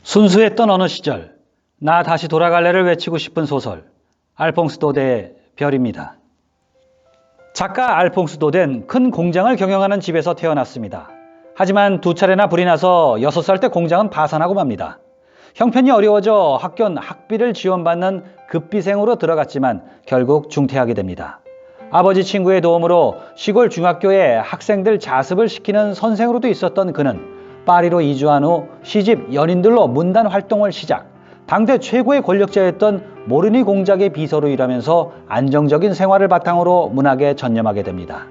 순수했던 어느 시절, 나 다시 돌아갈래를 외치고 싶은 소설, 알퐁스 도데의 별입니다. 작가 알퐁스 도데는 큰 공장을 경영하는 집에서 태어났습니다. 하지만 두 차례나 불이 나서 6살 때 공장은 파산하고 맙니다. 형편이 어려워져 학교는 학비를 지원받는 급비생으로 들어갔지만 결국 중퇴하게 됩니다. 아버지 친구의 도움으로 시골 중학교에 학생들 자습을 시키는 선생으로도 있었던 그는 파리로 이주한 후 시집 연인들로 문단 활동을 시작, 당대 최고의 권력자였던 모르니 공작의 비서로 일하면서 안정적인 생활을 바탕으로 문학에 전념하게 됩니다.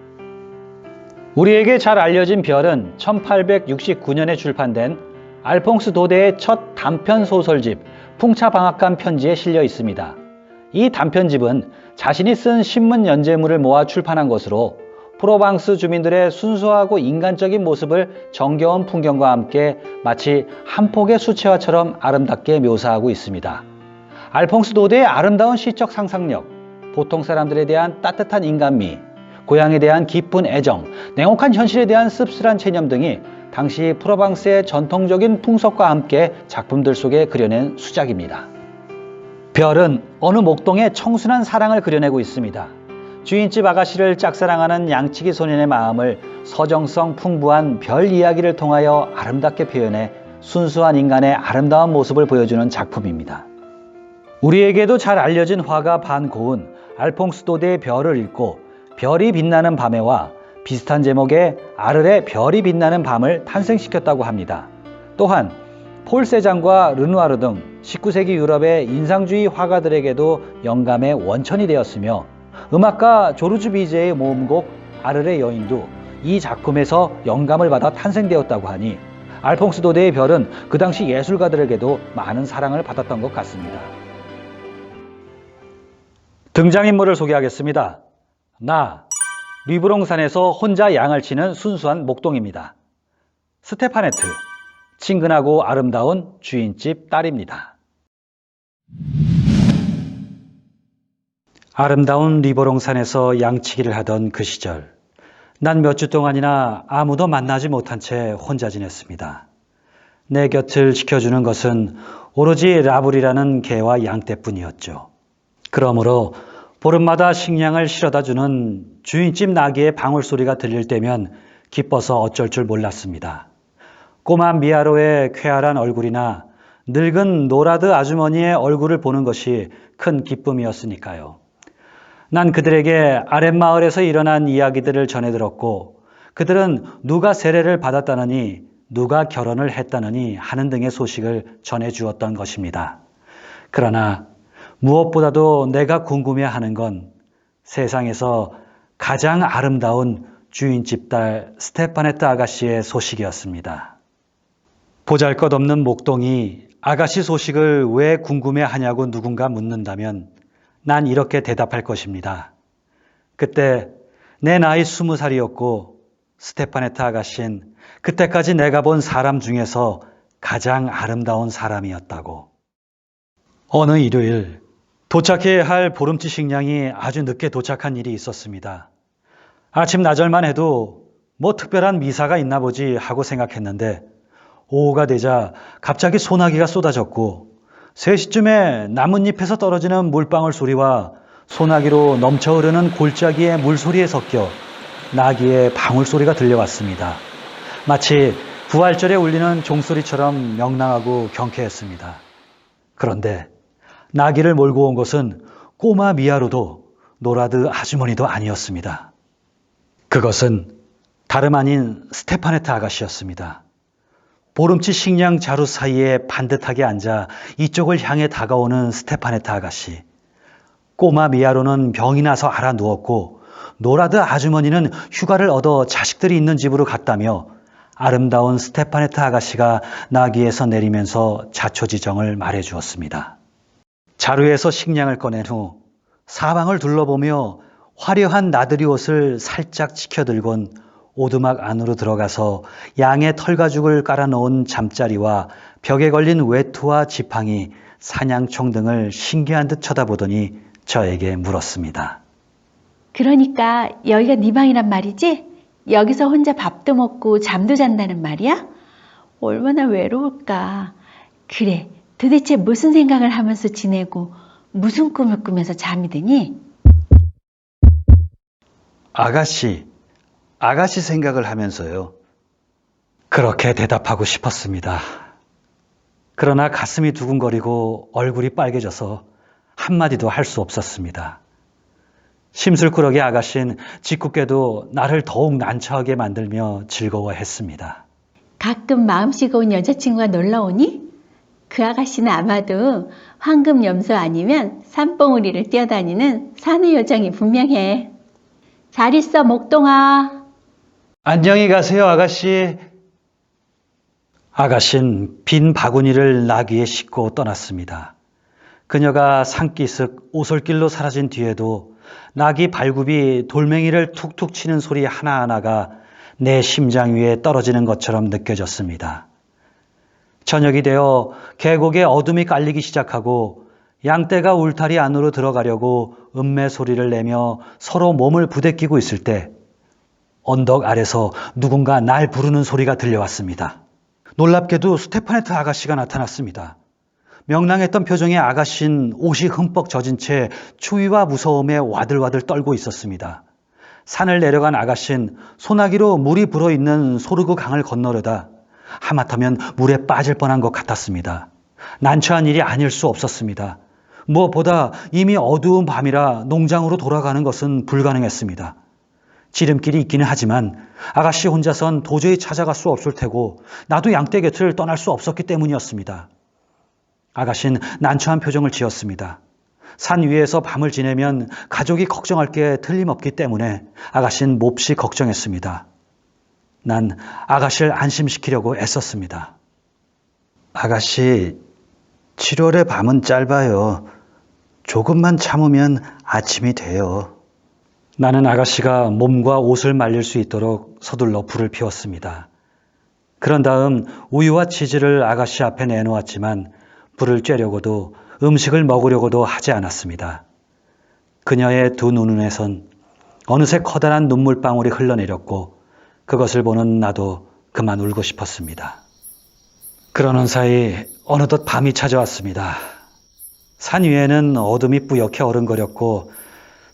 우리에게 잘 알려진 별은 1869년에 출판된 알퐁스 도데의 첫 단편 소설집 풍차방앗간 편지에 실려 있습니다. 이 단편집은 자신이 쓴 신문 연재물을 모아 출판한 것으로 프로방스 주민들의 순수하고 인간적인 모습을 정겨운 풍경과 함께 마치 한 폭의 수채화처럼 아름답게 묘사하고 있습니다. 알퐁스 도데의 아름다운 시적 상상력, 보통 사람들에 대한 따뜻한 인간미, 고향에 대한 깊은 애정, 냉혹한 현실에 대한 씁쓸한 체념 등이 당시 프로방스의 전통적인 풍속과 함께 작품들 속에 그려낸 수작입니다. 별은 어느 목동의 청순한 사랑을 그려내고 있습니다. 주인집 아가씨를 짝사랑하는 양치기 소년의 마음을 서정성 풍부한 별 이야기를 통하여 아름답게 표현해 순수한 인간의 아름다운 모습을 보여주는 작품입니다. 우리에게도 잘 알려진 화가 반 고은 알퐁스 도데의 별을 읽고 별이 빛나는 밤에와 비슷한 제목의 아르레 별이 빛나는 밤을 탄생시켰다고 합니다. 또한 폴 세장과 르누아르 등 19세기 유럽의 인상주의 화가들에게도 영감의 원천이 되었으며 음악가 조르주 비제의 모음곡 아르레 여인도 이 작품에서 영감을 받아 탄생되었다고 하니 알퐁스 도데의 별은 그 당시 예술가들에게도 많은 사랑을 받았던 것 같습니다. 등장인물을 소개하겠습니다. 나, 리브롱산에서 혼자 양을 치는 순수한 목동입니다. 스테파네트, 친근하고 아름다운 주인집 딸입니다. 아름다운 리버롱산에서 양치기를 하던 그 시절, 난 몇 주 동안이나 아무도 만나지 못한 채 혼자 지냈습니다. 내 곁을 지켜주는 것은 오로지 라불이라는 개와 양떼뿐이었죠. 그러므로 보름마다 식량을 실어다 주는 주인집 나귀의 방울소리가 들릴 때면 기뻐서 어쩔 줄 몰랐습니다. 꼬마 미아로의 쾌활한 얼굴이나 늙은 노라드 아주머니의 얼굴을 보는 것이 큰 기쁨이었으니까요. 난 그들에게 아랫마을에서 일어난 이야기들을 전해 들었고 그들은 누가 세례를 받았다느니 누가 결혼을 했다느니 하는 등의 소식을 전해 주었던 것입니다. 그러나 무엇보다도 내가 궁금해하는 건 세상에서 가장 아름다운 주인집 딸 스테파네트 아가씨의 소식이었습니다. 보잘것없는 목동이 아가씨 소식을 왜 궁금해하냐고 누군가 묻는다면 난 이렇게 대답할 것입니다. 그때 내 나이 20살이었고 스테파네트 아가씨는 그때까지 내가 본 사람 중에서 가장 아름다운 사람이었다고. 어느 일요일 도착해야 할 보름치 식량이 아주 늦게 도착한 일이 있었습니다. 아침 나절만 해도 뭐 특별한 미사가 있나 보지 하고 생각했는데 오후가 되자 갑자기 소나기가 쏟아졌고 3시쯤에 나뭇잎에서 떨어지는 물방울 소리와 소나기로 넘쳐 흐르는 골짜기의 물소리에 섞여 나귀의 방울 소리가 들려왔습니다. 마치 부활절에 울리는 종소리처럼 명랑하고 경쾌했습니다. 그런데 나귀를 몰고 온 것은 꼬마 미아로도 노라드 아주머니도 아니었습니다. 그것은 다름 아닌 스테파네트 아가씨였습니다. 보름치 식량 자루 사이에 반듯하게 앉아 이쪽을 향해 다가오는 스테파네트 아가씨. 꼬마 미아로는 병이 나서 알아 누웠고 노라드 아주머니는 휴가를 얻어 자식들이 있는 집으로 갔다며 아름다운 스테파네트 아가씨가 나귀에서 내리면서 자초지정을 말해 주었습니다. 자루에서 식량을 꺼낸 후 사방을 둘러보며 화려한 나들이 옷을 살짝 치켜들곤 오두막 안으로 들어가서 양의 털가죽을 깔아놓은 잠자리와 벽에 걸린 외투와 지팡이, 사냥총 등을 신기한 듯 쳐다보더니 저에게 물었습니다. 그러니까 여기가 네 방이란 말이지? 여기서 혼자 밥도 먹고 잠도 잔다는 말이야? 얼마나 외로울까. 그래, 도대체 무슨 생각을 하면서 지내고 무슨 꿈을 꾸면서 잠이 드니? 아가씨 생각을 하면서요. 그렇게 대답하고 싶었습니다. 그러나 가슴이 두근거리고 얼굴이 빨개져서 한마디도 할 수 없었습니다. 심술꾸러기 아가씨는 짓궂게도 나를 더욱 난처하게 만들며 즐거워했습니다. 가끔 마음씨가 온 여자친구가 놀러 오니? 그 아가씨는 아마도 황금 염소 아니면 산봉우리를 뛰어다니는 사내 요정이 분명해. 잘 있어, 목동아. 안녕히 가세요, 아가씨. 아가씨는 빈 바구니를 나귀에 싣고 떠났습니다. 그녀가 산기슭 오솔길로 사라진 뒤에도 나귀 발굽이 돌멩이를 툭툭 치는 소리 하나하나가 내 심장 위에 떨어지는 것처럼 느껴졌습니다. 저녁이 되어 계곡에 어둠이 깔리기 시작하고 양떼가 울타리 안으로 들어가려고 음매 소리를 내며 서로 몸을 부대끼고 있을 때 언덕 아래서 누군가 날 부르는 소리가 들려왔습니다. 놀랍게도 스테파네트 아가씨가 나타났습니다. 명랑했던 표정의 아가씨는 옷이 흠뻑 젖은 채 추위와 무서움에 와들와들 떨고 있었습니다. 산을 내려간 아가씨는 소나기로 물이 불어있는 소르그 강을 건너려다 하마터면 물에 빠질 뻔한 것 같았습니다. 난처한 일이 아닐 수 없었습니다. 무엇보다 이미 어두운 밤이라 농장으로 돌아가는 것은 불가능했습니다. 지름길이 있기는 하지만 아가씨 혼자선 도저히 찾아갈 수 없을 테고 나도 양떼 곁을 떠날 수 없었기 때문이었습니다. 아가씨는 난처한 표정을 지었습니다. 산 위에서 밤을 지내면 가족이 걱정할 게 틀림없기 때문에 아가씨는 몹시 걱정했습니다. 난 아가씨를 안심시키려고 애썼습니다. 아가씨, 7월의 밤은 짧아요. 조금만 참으면 아침이 돼요. 나는 아가씨가 몸과 옷을 말릴 수 있도록 서둘러 불을 피웠습니다. 그런 다음 우유와 치즈를 아가씨 앞에 내놓았지만 불을 쬐려고도 음식을 먹으려고도 하지 않았습니다. 그녀의 두 눈에선 어느새 커다란 눈물방울이 흘러내렸고 그것을 보는 나도 그만 울고 싶었습니다. 그러는 사이 어느덧 밤이 찾아왔습니다. 산 위에는 어둠이 뿌옇게 어른거렸고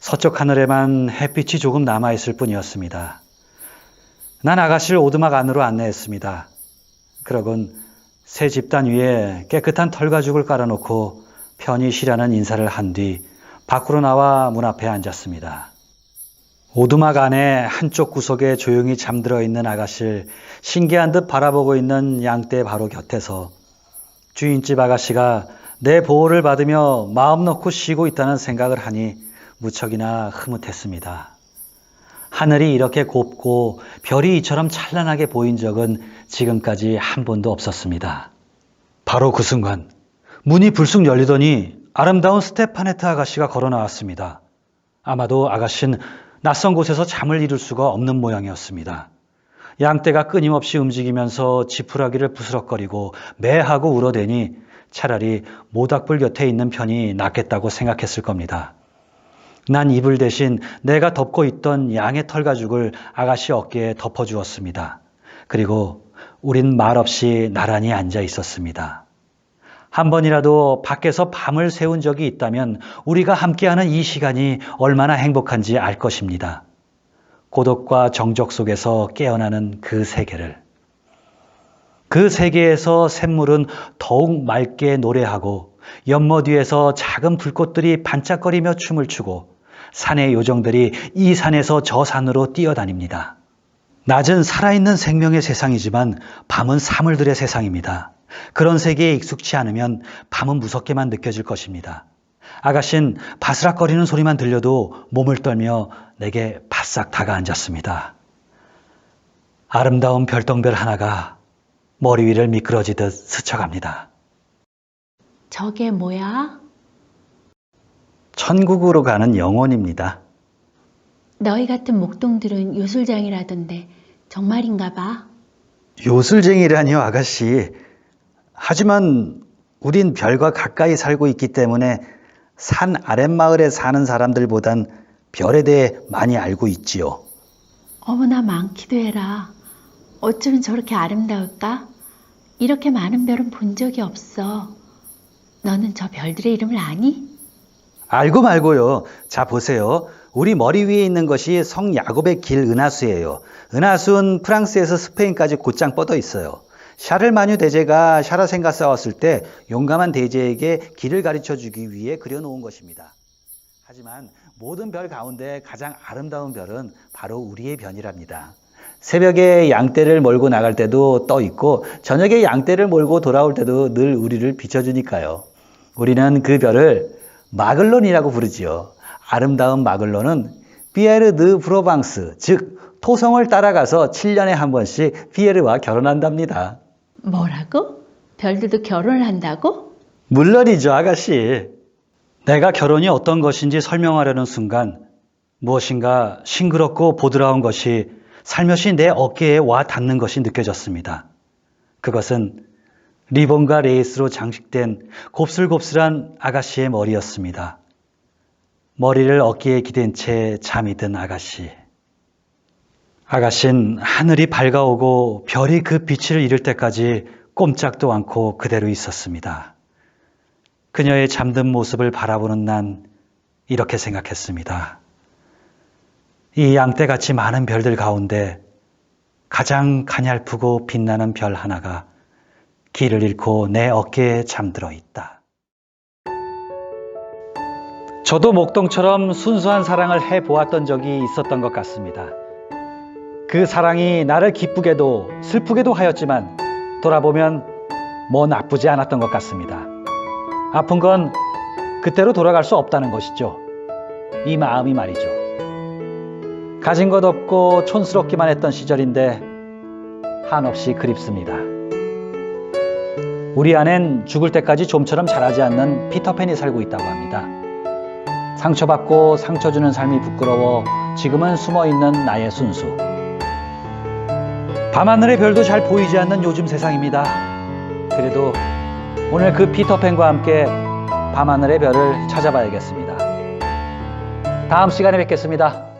서쪽 하늘에만 햇빛이 조금 남아있을 뿐이었습니다. 난 아가씨를 오두막 안으로 안내했습니다. 그러곤 새 집단 위에 깨끗한 털가죽을 깔아놓고 편히 쉬라는 인사를 한 뒤 밖으로 나와 문 앞에 앉았습니다. 오두막 안에 한쪽 구석에 조용히 잠들어 있는 아가씨를 신기한 듯 바라보고 있는 양떼 바로 곁에서 주인집 아가씨가 내 보호를 받으며 마음 놓고 쉬고 있다는 생각을 하니 무척이나 흐뭇했습니다. 하늘이 이렇게 곱고 별이 이처럼 찬란하게 보인 적은 지금까지 한 번도 없었습니다. 바로 그 순간 문이 불쑥 열리더니 아름다운 스테파네트 아가씨가 걸어 나왔습니다. 아마도 아가씨는 낯선 곳에서 잠을 이룰 수가 없는 모양이었습니다. 양떼가 끊임없이 움직이면서 지푸라기를 부스럭거리고 매하고 울어대니 차라리 모닥불 곁에 있는 편이 낫겠다고 생각했을 겁니다. 난 이불 대신 내가 덮고 있던 양의 털가죽을 아가씨 어깨에 덮어주었습니다. 그리고 우린 말없이 나란히 앉아 있었습니다. 한 번이라도 밖에서 밤을 새운 적이 있다면 우리가 함께하는 이 시간이 얼마나 행복한지 알 것입니다. 고독과 정적 속에서 깨어나는 그 세계를. 그 세계에서 샘물은 더욱 맑게 노래하고 연못 위에서 작은 불꽃들이 반짝거리며 춤을 추고 산의 요정들이 이 산에서 저 산으로 뛰어다닙니다. 낮은 살아있는 생명의 세상이지만 밤은 사물들의 세상입니다. 그런 세계에 익숙치 않으면 밤은 무섭게만 느껴질 것입니다. 아가씨는 바스락거리는 소리만 들려도 몸을 떨며 내게 바싹 다가앉았습니다. 아름다운 별똥별 하나가 머리 위를 미끄러지듯 스쳐갑니다. 저게 뭐야? 천국으로 가는 영혼입니다. 너희 같은 목동들은 요술장이라던데 정말인가 봐. 요술쟁이라니요, 아가씨. 하지만 우린 별과 가까이 살고 있기 때문에 산 아랫마을에 사는 사람들보단 별에 대해 많이 알고 있지요. 어머나 많기도 해라. 어쩌면 저렇게 아름다울까? 이렇게 많은 별은 본 적이 없어. 너는 저 별들의 이름을 아니? 알고 말고요. 자, 보세요. 우리 머리 위에 있는 것이 성 야곱의 길 은하수예요. 은하수는 프랑스에서 스페인까지 곧장 뻗어 있어요. 샤를마뉴 대제가 샤라센과 싸웠을 때 용감한 대제에게 길을 가르쳐 주기 위해 그려놓은 것입니다. 하지만 모든 별 가운데 가장 아름다운 별은 바로 우리의 별이랍니다. 새벽에 양떼를 몰고 나갈 때도 떠 있고 저녁에 양떼를 몰고 돌아올 때도 늘 우리를 비춰주니까요. 우리는 그 별을 마글론이라고 부르지요. 아름다운 마글론은 피에르 드 프로방스, 즉 토성을 따라가서 7년에 한 번씩 피에르와 결혼한답니다. 뭐라고? 별들도 결혼을 한다고? 물론이죠, 아가씨. 내가 결혼이 어떤 것인지 설명하려는 순간 무엇인가 싱그럽고 보드라운 것이 살며시 내 어깨에 와 닿는 것이 느껴졌습니다. 그것은 리본과 레이스로 장식된 곱슬곱슬한 아가씨의 머리였습니다. 머리를 어깨에 기댄 채 잠이 든 아가씨. 아가씨는 하늘이 밝아오고 별이 그 빛을 잃을 때까지 꼼짝도 않고 그대로 있었습니다. 그녀의 잠든 모습을 바라보는 난 이렇게 생각했습니다. 이 양떼같이 많은 별들 가운데 가장 가냘프고 빛나는 별 하나가 길을 잃고 내 어깨에 잠들어 있다. 저도 목동처럼 순수한 사랑을 해보았던 적이 있었던 것 같습니다. 그 사랑이 나를 기쁘게도 슬프게도 하였지만 돌아보면 뭐 나쁘지 않았던 것 같습니다. 아픈 건 그때로 돌아갈 수 없다는 것이죠. 이 마음이 말이죠. 가진 것 없고 촌스럽기만 했던 시절인데 한없이 그립습니다. 우리 안엔 죽을 때까지 좀처럼 자라지 않는 피터팬이 살고 있다고 합니다. 상처받고 상처 주는 삶이 부끄러워 지금은 숨어있는 나의 순수. 밤하늘의 별도 잘 보이지 않는 요즘 세상입니다. 그래도 오늘 그 피터팬과 함께 밤하늘의 별을 찾아봐야겠습니다. 다음 시간에 뵙겠습니다.